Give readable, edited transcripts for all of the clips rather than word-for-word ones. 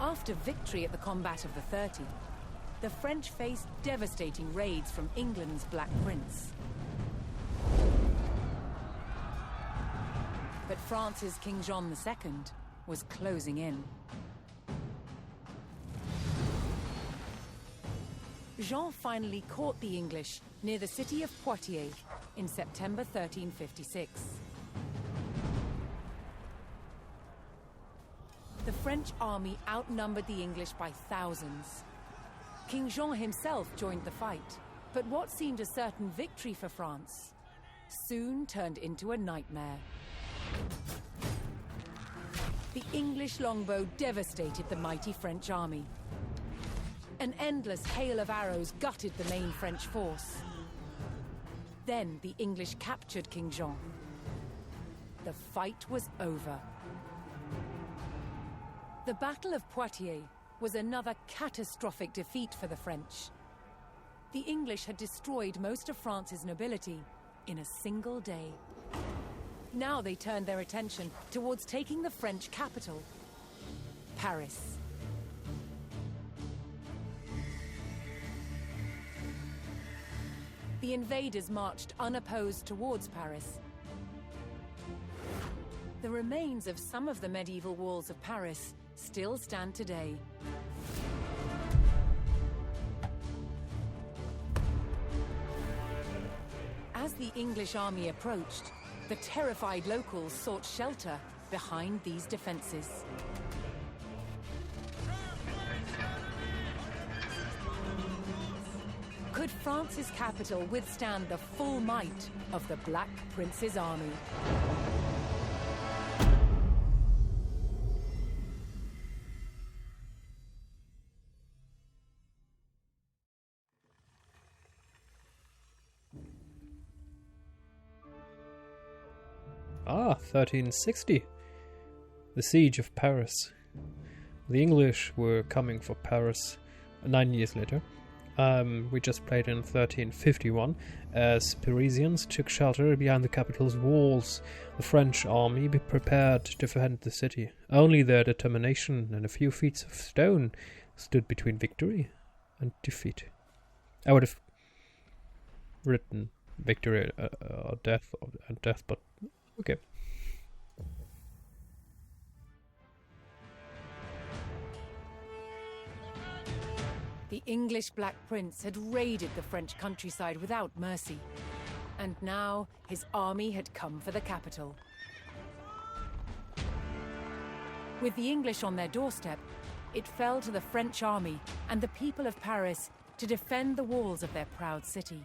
After victory at the Combat of the 30, the French faced devastating raids from England's Black Prince. But France's King John II was closing in. Jean finally caught the English near the city of Poitiers in September 1356. The French army outnumbered the English by thousands. King Jean himself joined the fight, but what seemed a certain victory for France soon turned into a nightmare. The English longbow devastated the mighty French army. An endless hail of arrows gutted the main French force. Then the English captured King Jean. The fight was over. The Battle of Poitiers was another catastrophic defeat for the French. The English had destroyed most of France's nobility in a single day. Now they turned their attention towards taking the French capital, Paris. The invaders marched unopposed towards Paris. The remains of some of the medieval walls of Paris still stand today. As the English army approached, the terrified locals sought shelter behind these defenses. Could France's capital withstand the full might of the Black Prince's army? Ah, 1360. The Siege of Paris. The English were coming for Paris 9 years later. We just played in 1351 as Parisians took shelter behind the capital's walls. The French army prepared to defend the city. Only their determination and a few feet of stone stood between victory and defeat. I would have written victory or death, but okay. The English Black Prince had raided the French countryside without mercy, and now his army had come for the capital. With the English on their doorstep, it fell to the French army and the people of Paris to defend the walls of their proud city.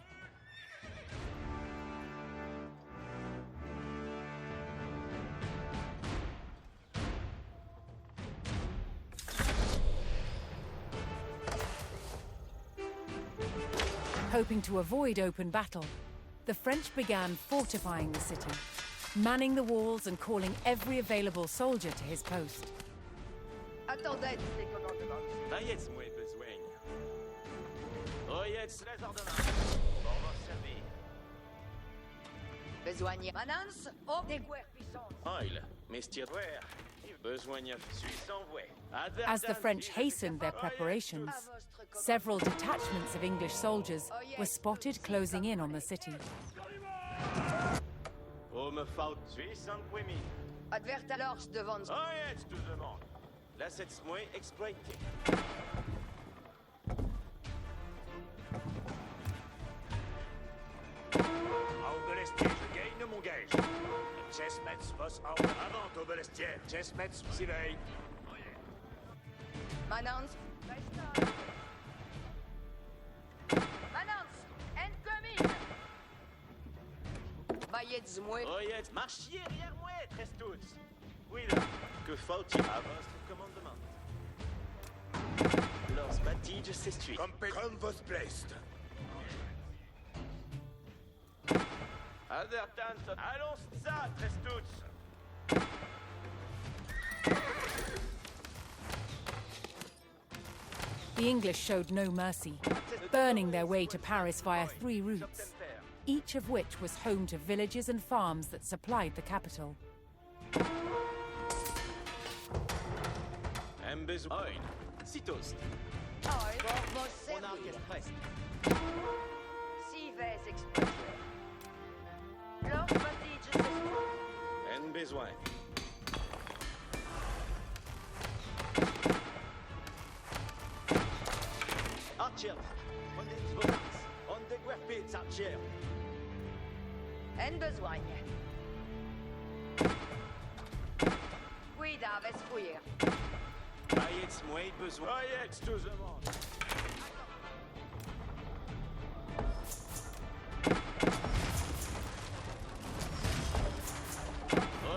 Hoping to avoid open battle, the French began fortifying the city, manning the walls and calling every available soldier to his post. As the French hastened their preparations, several detachments of English soldiers were spotted closing in on the city. Marchiez derrière moi, très tous. Oui, là. Que faut-il à votre commandement? Lors bâtis, c'est suite. Comme vos placed. Advertant, allons ça, très tous. The English showed no mercy, burning their way to Paris via 3 routes, each of which was home to villages and farms that supplied the capital. Embes oil. Sitost. Oil, vos On arc servir. est prest. Si vais exploiter. Lors batige c'est En besoin. Archer. On des volants. On des guerpits, Archer. En besoin. Cuida ves fuir. Ayets moi besoin. Ayets tout le monde.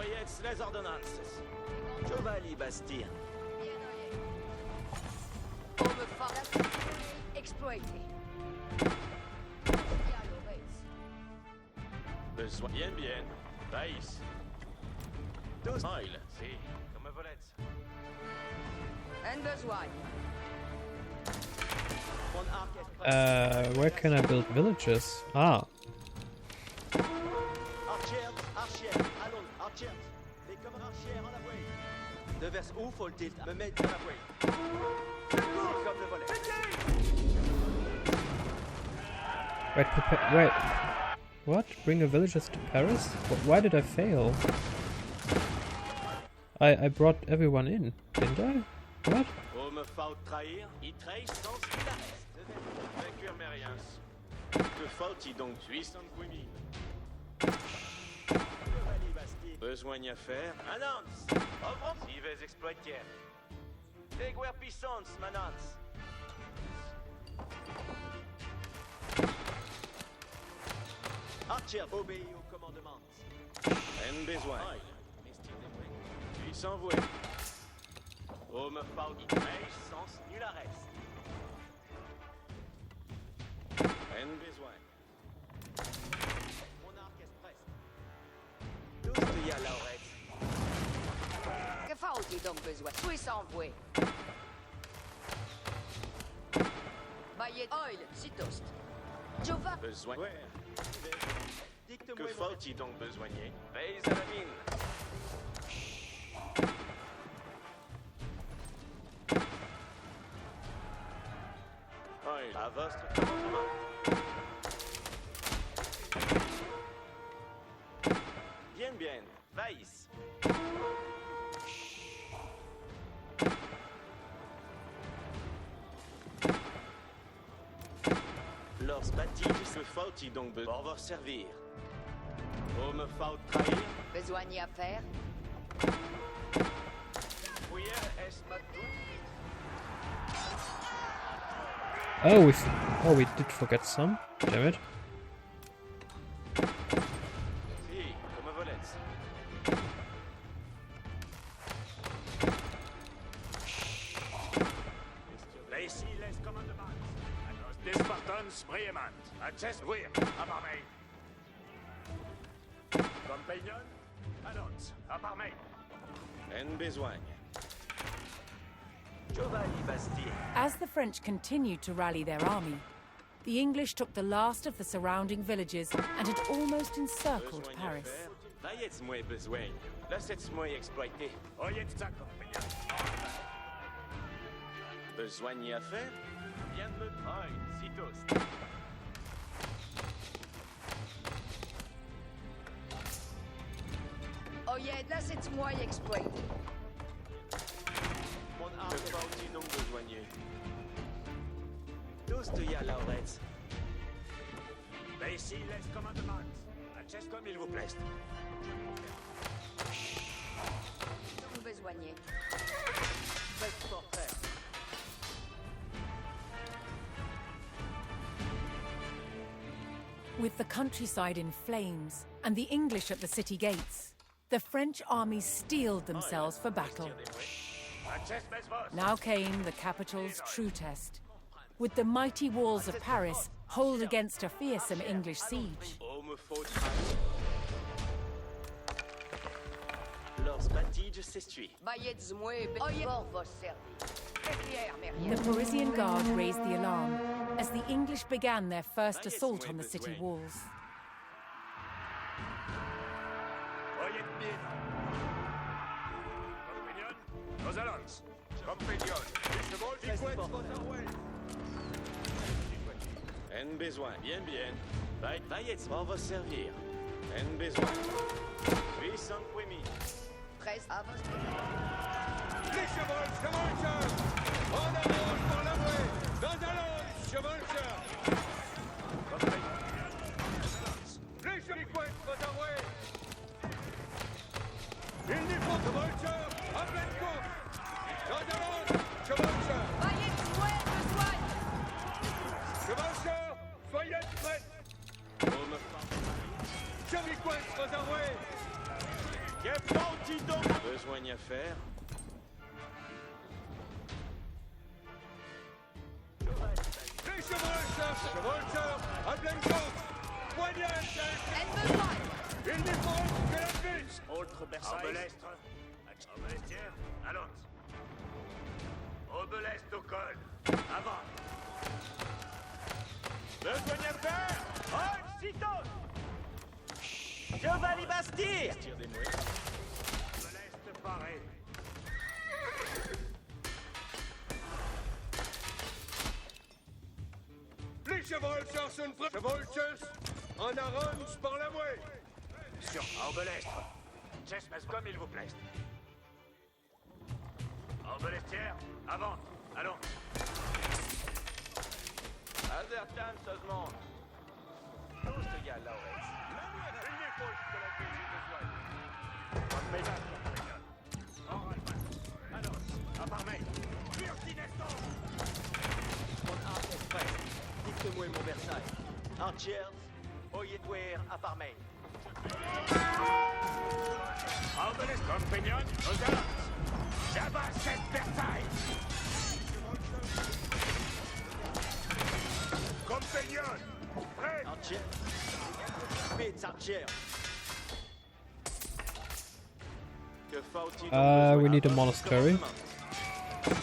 Ayets les ordonnances. Chevalier Bastien. On me fera exploiter. Besoin. Bien, bien. Baïs. Tous. Oil. Si, comme volets. En besoin. On arc est prest. Where can I build villages? Ah, Archer, Archer. Allons, Archer. Les comme Archer en la voie. De vers où faut-il me mettre à la voie? C'est comme le volet. wait, wait. What? Bring the villagers to Paris? Why did I fail? I brought everyone in, didn't I? What? Pour me faut trahir, il trahit sans qu'il arrête. Vainqueur mériens. Que faut-il donc 800 Quimi? Besoin à faire? Annonce! Offre! Si vais exploiter. Les guerres puissantes, manance. Archer, obéit au commandement. En besoin. Il s'envoie. Oh, me faut il trahit sans nul arrête. En besoin. Mon arc est prest. Tous y a l'oreille. Que faut-il donc besoin? Suis envoyé. Baillet oil, si toast. Jova. Besoin. Ouais. Que faut-il donc besoigner? Veille à la mine. Oui, à votre commandement. Bien, bien. Vaïs. Lors bâtis, que faut-il donc pour vous servir? Oh, me faut trahir? Besoin à faire. Oui, est-ce ma tout? Oh, we did forget some. Damn it. Si, comme volets. Là ici, les commandements. À nos des Spartans, brièvement. À chest, oui, à part main. Compagnon, annonce, à part main. En besoin. Chevalier Bastien. As the French continued to rally their army, the English took the last of the surrounding villages and had almost encircled Besoin à Paris. faire. Laissez-moi besoin. Laissez-moi exploiter. Oyez ça, compagnon. Besoin à faire? Bien de oil, si toast. Oye, laissez-moi exploiter. Mon arme faut-il donc besoigner? Tous y a l'oreille. Là ici, les commandements. À chest comme il vous plaît. Nous besoigner. Faites pour faire. With the countryside in flames and the English at the city gates, the French armies steeled themselves for battle. À chest, mes vos. Now came the capital's true test. Would the mighty walls of Paris hold against a fearsome English siege? Oh, me faut trahir. Lors bâtis, s'essuie. Baillet moi, oye, pour vos servir. The Parisian guard raised the alarm as the English began their first assault on the city walls. Oyez bien. Compagnon, nos allons. Compagnon, les chevaux, les couettes, En besoin, bien, bien. Veuillez, on va servir. En besoin. 800 mi. Presse à votre... les chevaux, chevalcheurs! En avance par la voie! Dans un lance, chevalcheurs! Les chevaux, les couettes, votre voie! Il n'y faut chevalcheurs! En pleine course! Dans un lance, chevalcheurs! Veuillez jouer, besoin. Chevalcheurs, soyez prêts! Chevaux, les couettes, votre voie! Que faut-il donc? Besoin à faire. Les chevalcheurs, en pleine course! Poignard, En besoin. il n'y faut que la buse! Autre Versailles. Obelestre. Obelestière. Allons. Obeleste au col. Avant. Besoin à faire. Oh, sitôt. Chevalier Bastille. Tire des mouettes. Obeleste paré. Les chevalcheurs sont prêts! Chevalchers, en arrange par la voie! Sur Obelestre. Chesmes comme il vous plaise. Obelestière. Avant. Allons. Azertan, ça se monte. Tous ce gars là, ouais. Il n'y faut que la buse Allons. À part main. Furtineston. Mon art est prêt. Dites-moi mon Versailles. Entières, oyetouer à Parmain. Obelestre. Compagnon. Aux allons. J'avance cette Versailles. Compagnon! Prêt! Entières. Vite, entières. Que faut-il donc? We need a monastery.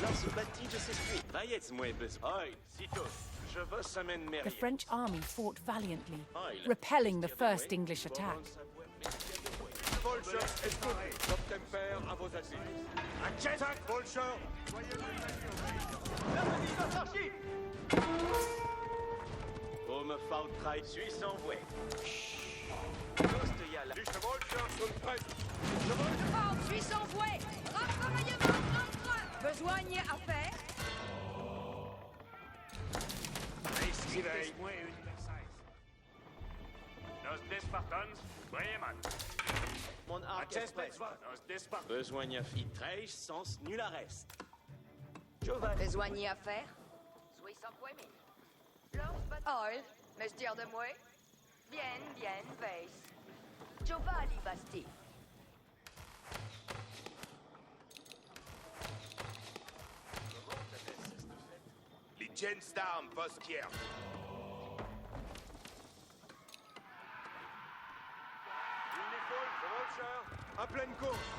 Lance bâti, je s'explique. Veuillez, moi, besoin. Aïe, sitôt. Je veux semaine The mérite. French army fought valiantly, repelling the first English attack. Chevalchers, écoutez! Captain Père à vos assises! À Chesmes. Chevalchers, Oh, me faut traiter. Suis sans voix. Tous ce gars là. les chevalchers sont prêts! Cheval, suis sans voué. Rafraîchement d'entrain. Besoin à faire. Dictez-moi une Versailles. Nos Despartans. Bremen. Mon À art est Chesmes. prêt. Nos Despartans. Besoin à fit 13 sans nul arrest. Besoin à faire. Suis sans poignée. Oil, mestière de moi. Bien, bien, veille. Giovanni Bastille. Les Gensdarm, Voskier! Il n'y faut, chevalchers, en pleine course!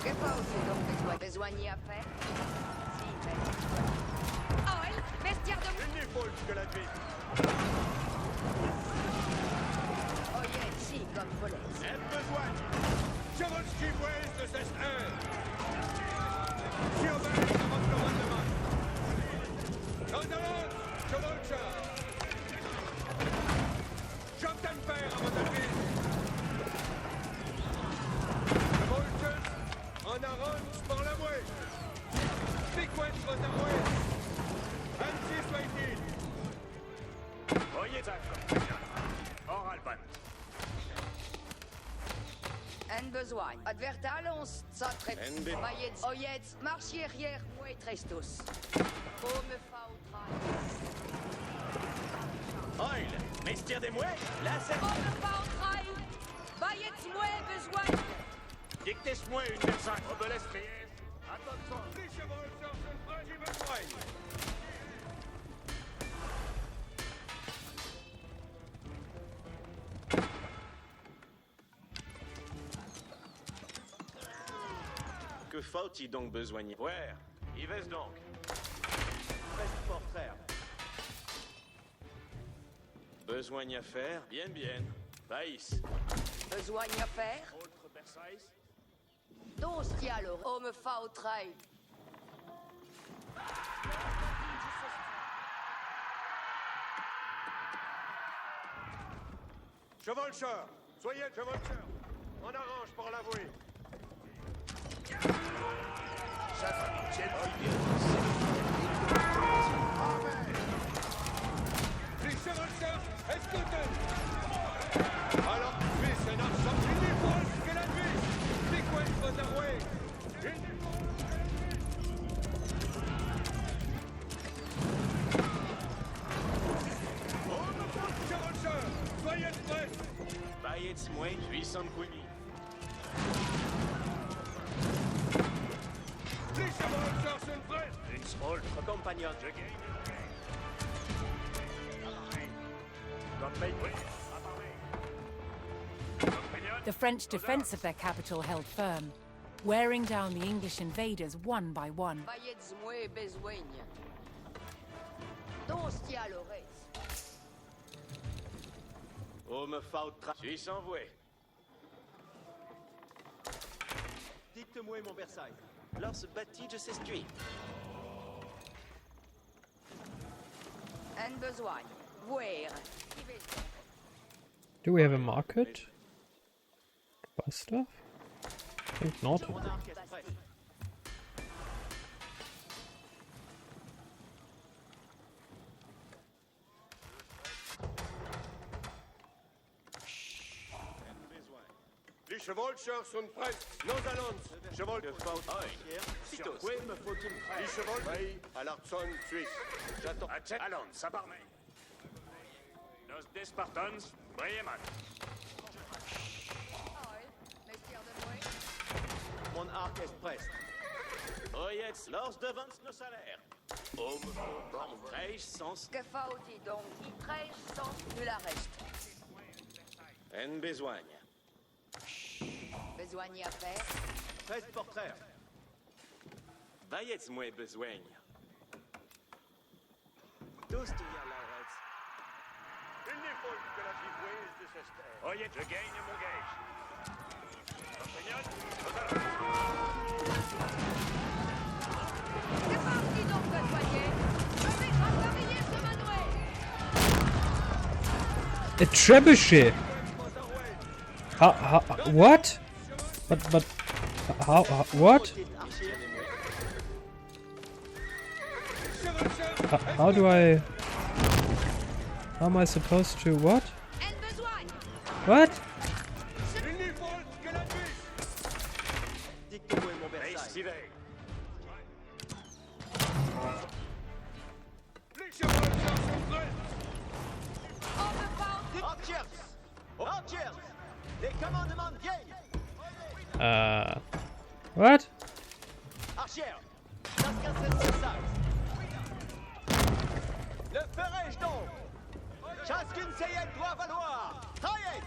Que faut-il donc besoin à faire? Si, Oil, mestière de moi. Il n'y faut que la vie! Oyez, si, comme volet. Aide besoin! Chevalski West de 16-1! Surveille à votre commandement! Dans un lance, chevalchers! Captain Père à votre avis! Chevalchers, en arrange par la voie! Sequence votre voie! 26-20! Voyez ça, Compagnon. Oralban. En besoin. Advertalons, ça traite. En be- Voyez, oyez, marchiez arrière, moi trestos. Oh, me faut traiter. Oil, mestière des mouettes. Là, c'est... Oh, me faut traiter. Voyez, moi besoin. Dictez-moi une Versailles. Obelestre. Attention. Les chevalchers sont prêts, j'y besoin! Que faut-il donc besoin? Ouais, y vais donc. Reste portrait. Besoin à faire? Bien, bien. Païs. Besogne à faire? Autre Versailles. Don stia le homme fa au trail. Chevalcheur, soyez chevalcheur. On arrange pour l'avouer. Les chevalcheurs, écoutez. Alors, fils un ensemble uniforme que la nuit. C'est quoi il faut avouer? Chevalcheur, soyez prêts. Bayets moins puissant Queenie. Les chevalcheurs sont prêts. Une autre compagnon. Je gagne. The French defense of their capital held firm, wearing down the English invaders one by one. Bayets moué besogne. Don stia le res. Homme faut suis envoyé. Dites-moi mon Versailles. Lors se bâtit de s'estuie. En besogne. Voir. Do we have a market to buy stuff? I think not. Mon arc est prêt. Les chevalcheurs sont prêts. Nous allons. Cheval De faut Citos. Quoi me faut-il Les chevals à l'Artson suisse. J'attends. Allons, ça parme. Nos des Spartans, Bremen. Messieurs de moué. Mon arc est prêt. Oyez, lors devance nos salaires. Homme faut 13 sens. Que faut-il donc? Il trèche sans nul arreste. En besogne. Besogne à faire? 13 portraits. Bayets moins besogne. Tous tu y a l'arrête. Il n'est pas que la givouise de ce stade. Oyez, je gagne mon gage. Compagnon, Que faut-il donc besoigner? Je vais travailler ce manoué. A trebuchet! How, what? But, how, what? How do I... How am I supposed to, what? En besogne. What? Il n'est pas que la nuit. Dites-moi mon Versailles. Les chevalcheurs sont prêts. Homme faut. Archers! Archers! Les commandements viennent! What? Archers! Das ganze Schicksal! Le ferai-je donc? Chacune seyette doit valoir! Taillez!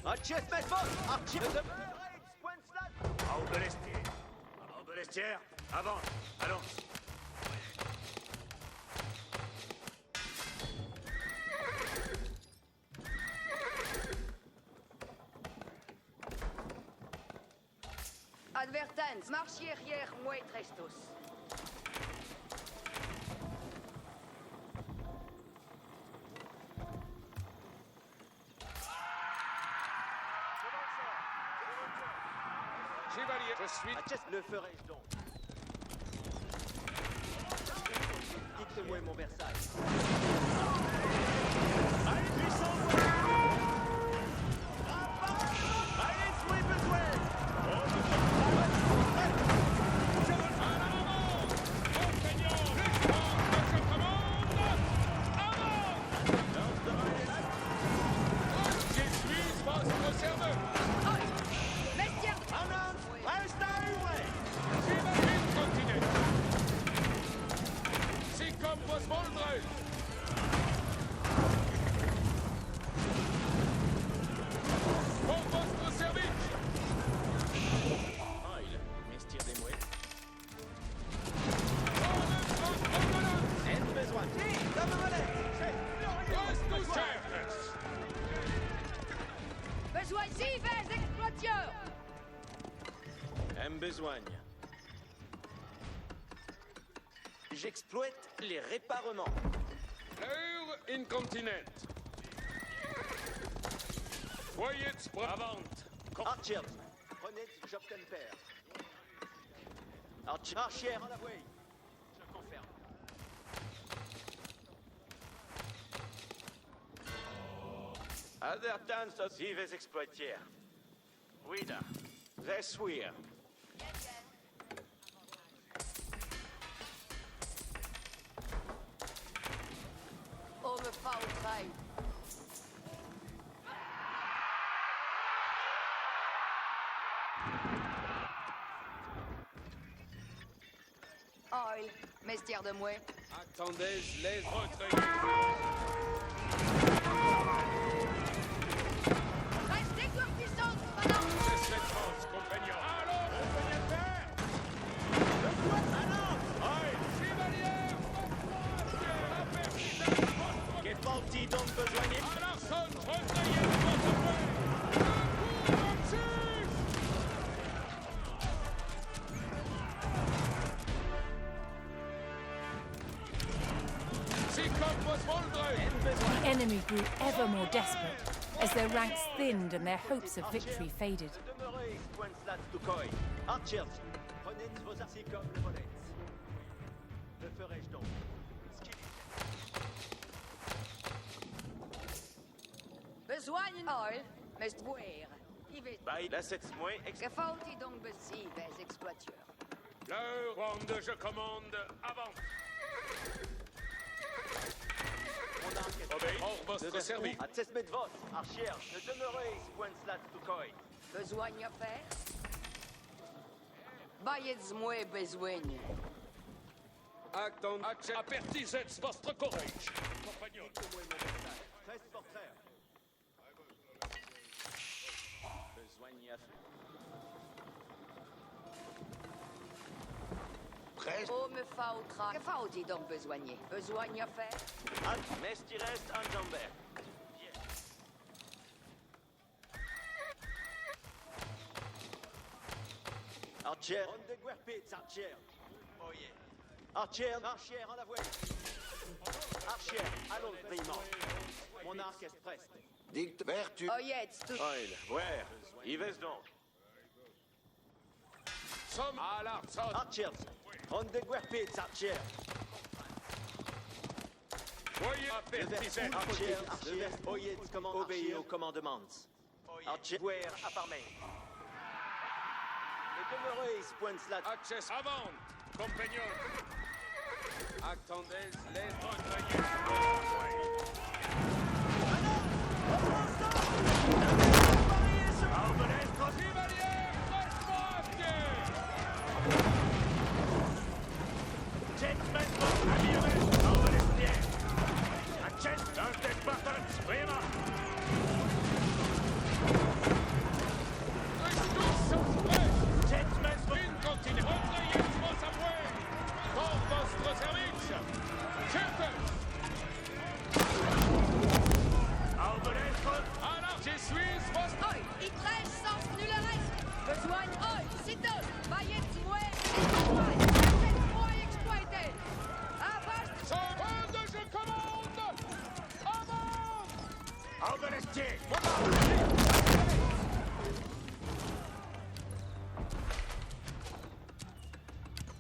Archers, mes forces! Archers! Belestière, avance, allons. Advertence, marchiez arrière, moi trestos. Chevalier, je suis. Archers, le ferai-je donc? Dites-moi mon Versailles. Allez, puissant! Allez, soyez besoin! Je suis votre serveur. Messieurs. J'imagine continuer. C'est comme vos Smoldres. Vives exploiteur! Besogne. J'exploite les réparements. L'heure Uncommented. Soyez prêts. Avante. Archer, prenez job temper. Archer, en la voie. Je confirme. Advertance of vives exploitier. Wida. This weir. Oh, me fa au train. Oil, mestière de mouet. Attendez, les retraits. Restez sur puissance, madame! C'est cette force, compagnon. Alors, revenez faire. Chevalier, Che porti donc besoigné? Larson, retrayez votre feu. C'est comme votre voldreuil. The enemy grew ever more desperate as their ranks thinned and their hopes of victory faded. Demeurez, Squenslat to Koi. Archers, prenez vos arcis comme le volet. Que ferai-je donc? Besoin oil, mestvoir. Ivet. By la 7 mois, Que faut-il donc besi, ves exploiteur? L'heure ronde, je commande. Avante. Obéis. Hors votre service. À Tsesmet vos, Archer, de demeurer, Squenslat to Koi. Besoin à faire? Bayez mouet besoin. Attends, apertisez votre courage. Compagnon. 13 portraits. Besoigne à faire. Oh, me fa au train. Que faut-il donc besoigner? Besoin à faire? Mesti reste Ensemble. Archer. On de Guerpitz, Archer. Oh yeah. Archer, en la voie. Archer, allons le paiement. Mon arc est preste. Dicte vertu. Oh, jetzt, tout. Oil, where? Yves donc. Somme à Larson. Archers, on de Guerpitz, Archer. Soyez apertisez. Archer, oyez, obéis aux commandements. Archer, where, à part main. Et demeurez, Squenslat. Access avant. Compagnon. Attendez, les retrayez. Chevalier, respectez. Gentlemen, amigos, hombres bien. Access, don't take buttons, prima. Gentlemen, Incontinent. Retrayez vos avoués. Pour votre service. Chefs. Alors, je suis votre... Oil, il trèche sans nul reste. Besoin oil, sitos. Bayez mouet. Cette mouet exploité. Avast. Savande, je commande. Avant. Alberestier.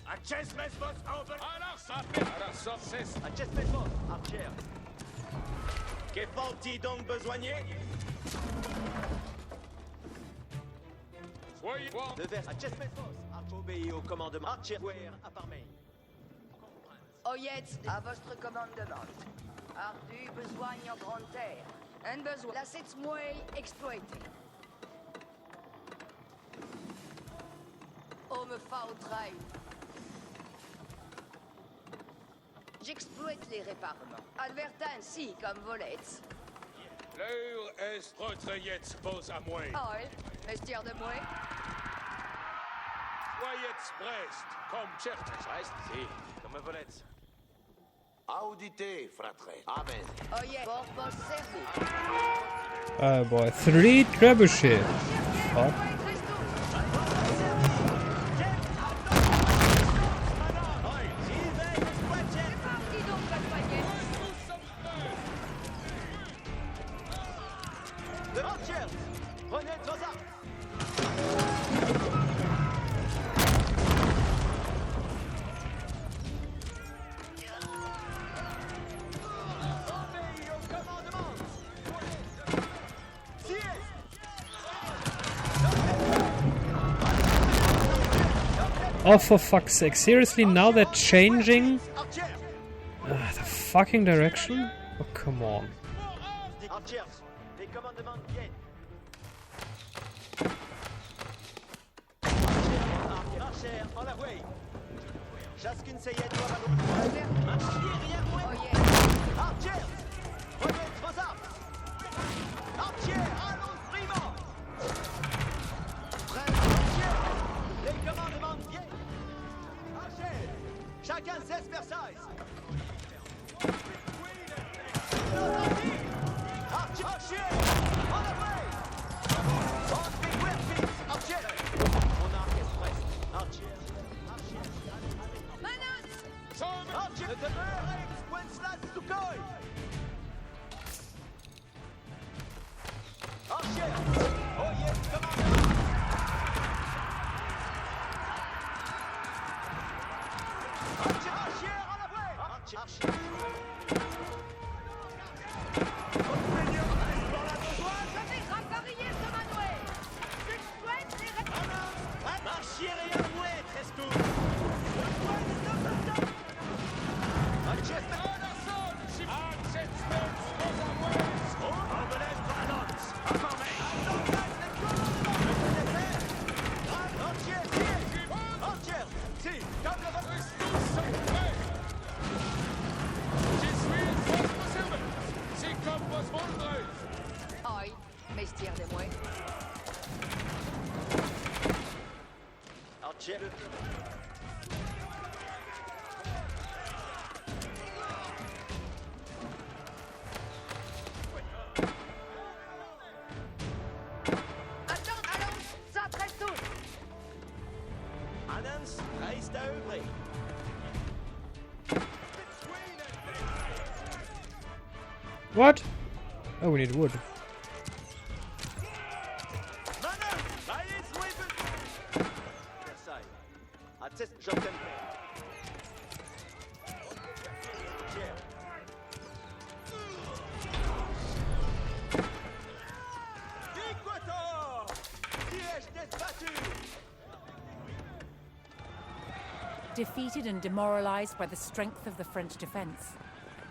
Access, Mesbos, Alber. Alors, ça fait... Alors, sorcez. Adjustment boss, Archer. Que faut-il donc besoigner? Soyez bon. De vers Adjustment boss, Archer, obéis au commandement. Archer, where, à part main. Oh, jetzt, à votre commandement. Ardu, besoin en grande terre. Un besoin. La cette mouet exploité. Oh, me fa au train. J'exploite les réparements. Advertin ainsi comme volets. L'heure est retrayez vos à moi. Oil, mestière de mouet. Soyez prest, comme certes. Reste, si, comme un volet. Audite, fratre. Amen. Oye, corpus servi. Oh boy, 3 trebuchet. Fuck. Prenez vos armes. Obéis au commandement. Tirez. Oh, for fuck's sake. Seriously, now they're changing Archers. the fucking direction? Oh, come on. Archers, les commandements viennent. Archers, en la voie. Chacune s'ayette doit à l'autre. Marchiez, rien moins. Oye, Archers, prenez vos armes. Archers, allons primo. Archers, les commandements viennent. Archers, chacun cesse Versailles. Archers, en la voie. On fait Werfis, Archers. Mon arc est prêt. Archers, Archers. Manos! Archers, de demeure ex Wenceslas Sukhoi. Archers, oyez le commandement. Archers, en la voie. Archers. Venez rapailler ce manouet! Tu souhaites les réponses? Marchiez, rien moins, Trestou. Oi, mestier de moi. Attends, allons, ça presse tout. Annens, reist à œuvrer. What? Oh, we need wood. Versailles. Atteste, j'obtiens. Équator! Siège des battus! Defeated and demoralized by the strength of the French defense,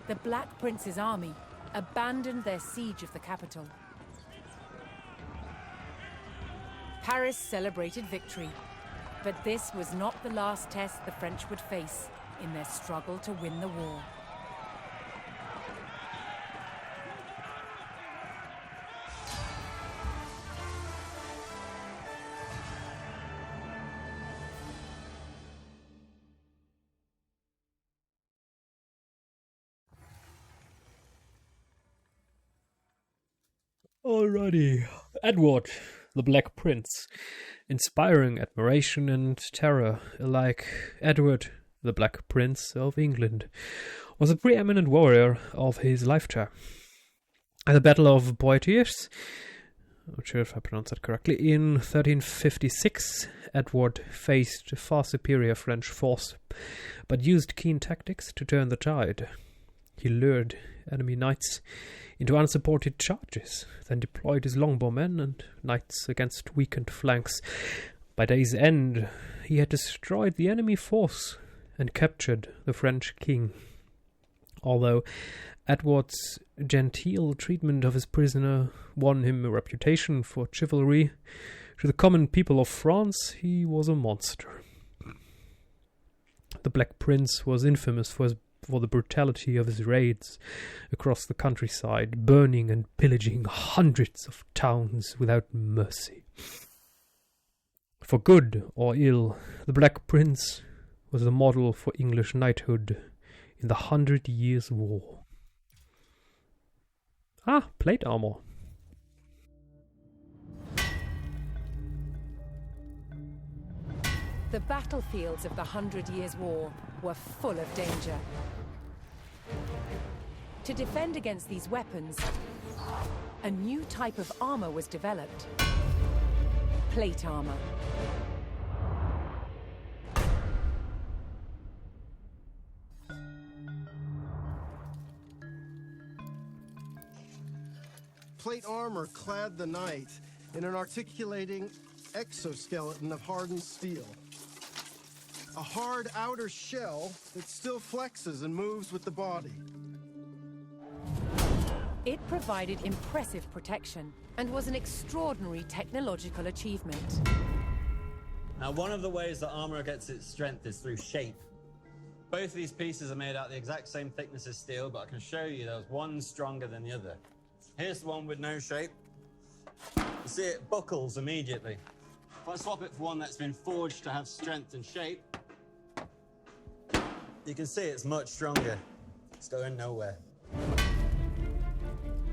the Black Prince's army abandoned their siege of the capital. Paris celebrated victory, but this was not the last test the French would face in their struggle to win the war. Alrighty. Edward, the Black Prince. Inspiring admiration and terror alike, Edward, the Black Prince of England, was a preeminent warrior of his lifetime. At the Battle of Poitiers, not sure if I pronounced that correctly, in 1356, Edward faced a far superior French force, but used keen tactics to turn the tide. He lured enemy knights into unsupported charges, then deployed his longbowmen and knights against weakened flanks. By day's end, he had destroyed the enemy force and captured the French king. Although Edward's genteel treatment of his prisoner won him a reputation for chivalry, to the common people of France he was a monster. The Black Prince was infamous for the brutality of his raids across the countryside, burning and pillaging hundreds of towns without mercy. For good or ill, the Black Prince was the model for English knighthood in the 100 Years' War. Ah, plate armor. The battlefields of the 100 Years' War were full of danger. To defend against these weapons, a new type of armor was developed. Plate armor. Plate armor clad the knight in an articulating exoskeleton of hardened steel. A hard outer shell that still flexes and moves with the body. It provided impressive protection and was an extraordinary technological achievement. Now, one of the ways that armor gets its strength is through shape. Both of these pieces are made out the exact same thickness as steel, but I can show you there's one stronger than the other. Here's the one with no shape. You see it buckles immediately. If I swap it for one that's been forged to have strength and shape, you can see it's much stronger. It's going nowhere.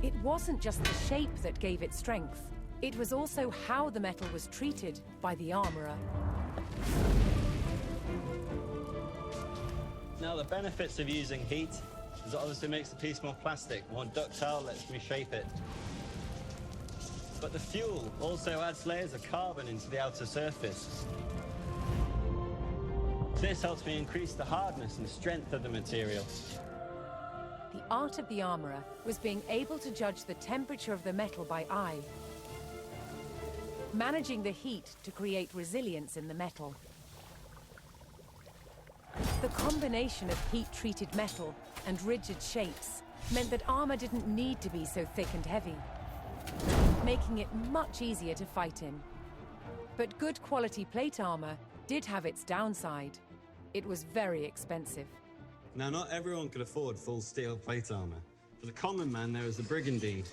It wasn't just the shape that gave it strength. It was also how the metal was treated by the armorer. Now, the benefits of using heat is it obviously makes the piece more plastic, more ductile, lets me shape it. But the fuel also adds layers of carbon into the outer surface. This helps me increase the hardness and strength of the material. The art of the armorer was being able to judge the temperature of the metal by eye, managing the heat to create resilience in the metal. The combination of heat-treated metal and rigid shapes meant that armor didn't need to be so thick and heavy, making it much easier to fight in. But good quality plate armor did have its downside. It was very expensive. Now, not everyone could afford full steel plate armor. For the common man, there is the brigandine.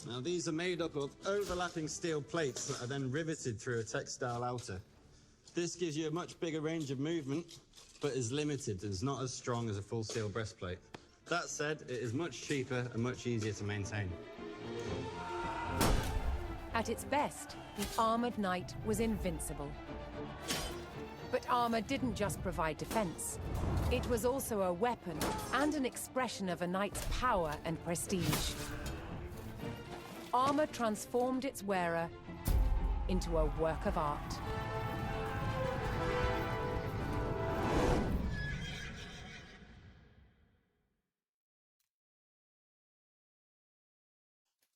Now, these are made up of overlapping steel plates that are then riveted through a textile outer. This gives you a much bigger range of movement, but is limited and is not as strong as a full steel breastplate. That said, it is much cheaper and much easier to maintain. At its best, the armored knight was invincible. But armor didn't just provide defense. It was also a weapon and an expression of a knight's power and prestige. Armor transformed its wearer into a work of art.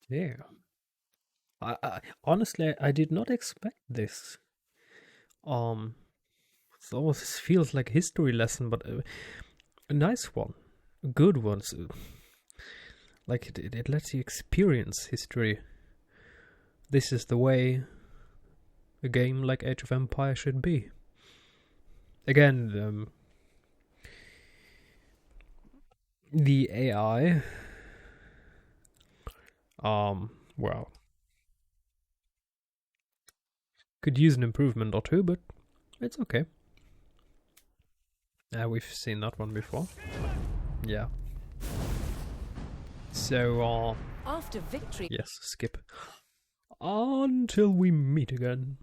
Yeah. I honestly, I did not expect this. It almost feels like a history lesson, but a nice one, a good one. So, like it lets you experience history. This is the way a game like Age of Empires should be. Again, the AI. Well, could use an improvement or two, but it's okay. We've seen that one before. Yeah. So, after victory, yes, skip. Until we meet again.